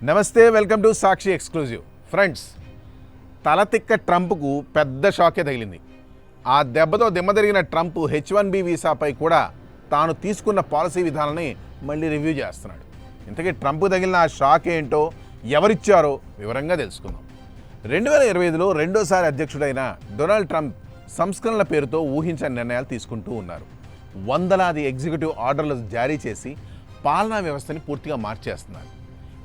నమస్తే, welcome to Sakshi exclusive. Friends, తలతిక్క ట్రంప్కు పెద్ద షాకే తగిలింది. ఆ దెబ్బతో దిమ్మదిరిగిన ట్రంప్ H1B వీసాపై కూడా తాను తీసుకున్న పాలసీ విధానాన్ని మళ్ళీ రివ్యూ చేస్తున్నాడు. ఇంతకీ ట్రంప్ తగిలిన ఆ షాక్ ఏంటో, ఎవరిచ్చారో వివరంగా తెలుసుకుందాం. 2025లో రెండోసారి అధ్యక్షుడైన డొనాల్డ్ ట్రంప్ సంస్కరణల పేరుతో ఊహించని నిర్ణయాలు తీసుకుంటూ ఉన్నారు. వందలాది ఎగ్జిక్యూటివ్ ఆర్డర్లు జారీ చేసి పాలనా వ్యవస్థని పూర్తిగా మార్చేస్తున్నారు.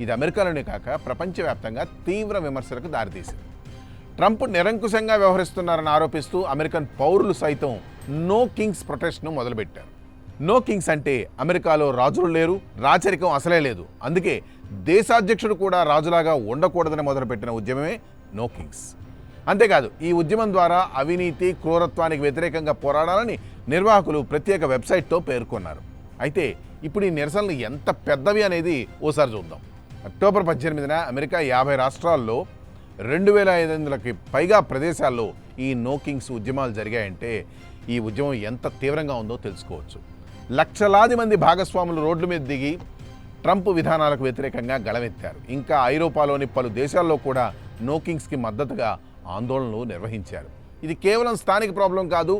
ఇది అమెరికాలోనే కాక ప్రపంచవ్యాప్తంగా తీవ్ర విమర్శలకు దారితీసింది. ట్రంప్ నిరంకుశంగా వ్యవహరిస్తున్నారని ఆరోపిస్తూ అమెరికన్ పౌరులు సైతం నో కింగ్స్ ప్రొటెస్ట్ను మొదలుపెట్టారు. నో కింగ్స్ అంటే అమెరికాలో రాజులు లేరు, రాచరికం అసలే లేదు, అందుకే దేశాధ్యక్షుడు కూడా రాజులాగా ఉండకూడదని మొదలుపెట్టిన ఉద్యమమే నో కింగ్స్. అంతేకాదు, ఈ ఉద్యమం ద్వారా అవినీతి, క్రూరత్వానికి వ్యతిరేకంగా పోరాడాలని నిర్వాహకులు ప్రత్యేక వెబ్సైట్తో పేర్కొన్నారు. అయితే ఇప్పుడు ఈ నిరసనలు ఎంత పెద్దవి అనేది ఓసారి చూద్దాం. అక్టోబర్ 18న అమెరికా 50 రాష్ట్రాల్లో 2500కి పైగా ప్రదేశాల్లో ఈ నో కింగ్స్ ఉద్యమాలు జరిగాయంటే ఈ ఉద్యమం ఎంత తీవ్రంగా ఉందో తెలుసుకోవచ్చు. లక్షలాది మంది భాగస్వాములు రోడ్ల మీద దిగి ట్రంప్ విధానాలకు వ్యతిరేకంగా గళమెత్తారు. ఇంకా ఐరోపాలోని పలు దేశాల్లో కూడా నో కింగ్స్కి మద్దతుగా ఆందోళనలు నిర్వహించారు. ఇది కేవలం స్థానిక ప్రాబ్లం కాదు,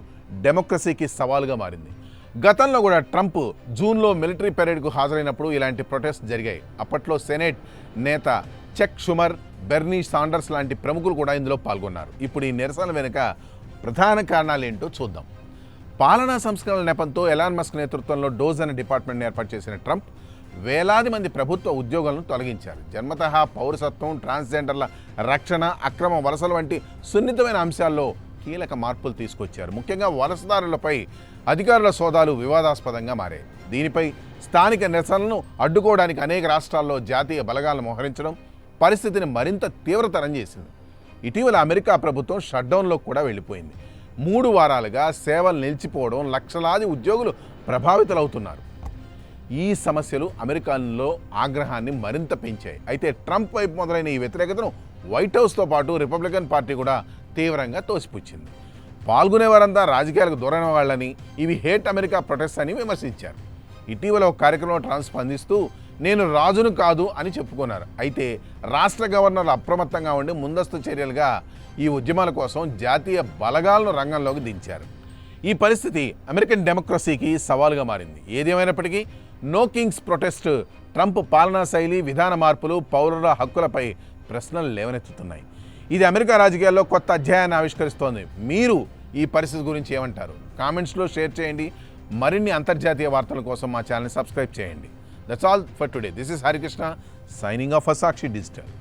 డెమోక్రసీకి సవాలుగా మారింది. గతంలో కూడా ట్రంప్ జూన్లో మిలిటరీ పెరేడ్కు హాజరైనప్పుడు ఇలాంటి ప్రొటెస్ట్ జరిగాయి. అప్పట్లో సెనేట్ నేత చెక్ షుమర్, బెర్నీ సాండర్స్ లాంటి ప్రముఖులు కూడా ఇందులో పాల్గొన్నారు. ఇప్పుడు ఈ నిరసన వెనుక ప్రధాన కారణాలు ఏంటో చూద్దాం. పాలనా సంస్కరణల నెపంతో ఎలాన్ మస్క్ నేతృత్వంలో డోజ్ అనే డిపార్ట్మెంట్ని ఏర్పాటు చేసిన ట్రంప్ వేలాది మంది ప్రభుత్వ ఉద్యోగులను తొలగించారు. జన్మతః పౌరసత్వం, ట్రాన్స్జెండర్ల రక్షణ, అక్రమ వలసల వంటి సున్నితమైన అంశాల్లో కీలక మార్పులు తీసుకొచ్చారు. ముఖ్యంగా వలసదారులపై అధికారుల సోదాలు వివాదాస్పదంగా మారాయి. దీనిపై స్థానిక నిరసనలను అడ్డుకోవడానికి అనేక రాష్ట్రాల్లో జాతీయ బలగాలను మోహరించడం పరిస్థితిని మరింత తీవ్రతరం చేసింది. ఇటీవల అమెరికా ప్రభుత్వం షట్డౌన్లో కూడా వెళ్ళిపోయింది. 3 వారాలుగా సేవలు నిలిచిపోవడం, లక్షలాది ఉద్యోగులు ప్రభావితులవుతున్నారు. ఈ సమస్యలు అమెరికాలో ఆగ్రహాన్ని మరింత పెంచాయి. అయితే ట్రంప్ వైపు మొదలైన ఈ వ్యతిరేకతను వైట్ హౌస్తో పాటు రిపబ్లికన్ పార్టీ కూడా తీవ్రంగా తోసిపుచ్చింది. పాల్గొనేవారంతా రాజకీయాలకు దూరమైన వాళ్ళని, ఇవి హేట్ అమెరికా ప్రొటెస్ట్ అని విమర్శించారు. ఇటీవల ఒక కార్యక్రమంలో ట్రంప్ స్పందిస్తూ నేను రాజును కాదు అని చెప్పుకున్నారు. అయితే రాష్ట్ర గవర్నర్లు అప్రమత్తంగా ఉండి ముందస్తు చర్యలుగా ఈ ఉద్యమాల కోసం జాతీయ బలగాలను రంగంలోకి దించారు. ఈ పరిస్థితి అమెరికన్ డెమోక్రసీకి సవాలుగా మారింది. ఏదేమైనప్పటికీ నో కింగ్స్ ప్రొటెస్ట్ ట్రంప్ పాలనా శైలి, విధాన మార్పులు, పౌరుల హక్కులపై ప్రశ్నలు లేవనెత్తుతున్నాయి. ఇది అమెరికా రాజకీయాల్లో కొత్త అధ్యాయాన్ని ఆవిష్కరిస్తోంది. మీరు ఈ పరిస్థితి గురించి ఏమంటారు? కామెంట్స్లో షేర్ చేయండి. మరిన్ని అంతర్జాతీయ వార్తల కోసం మా ఛానల్ని సబ్స్క్రైబ్ చేయండి. That's all for today. This is Harikrishna signing off for Sakshi digital.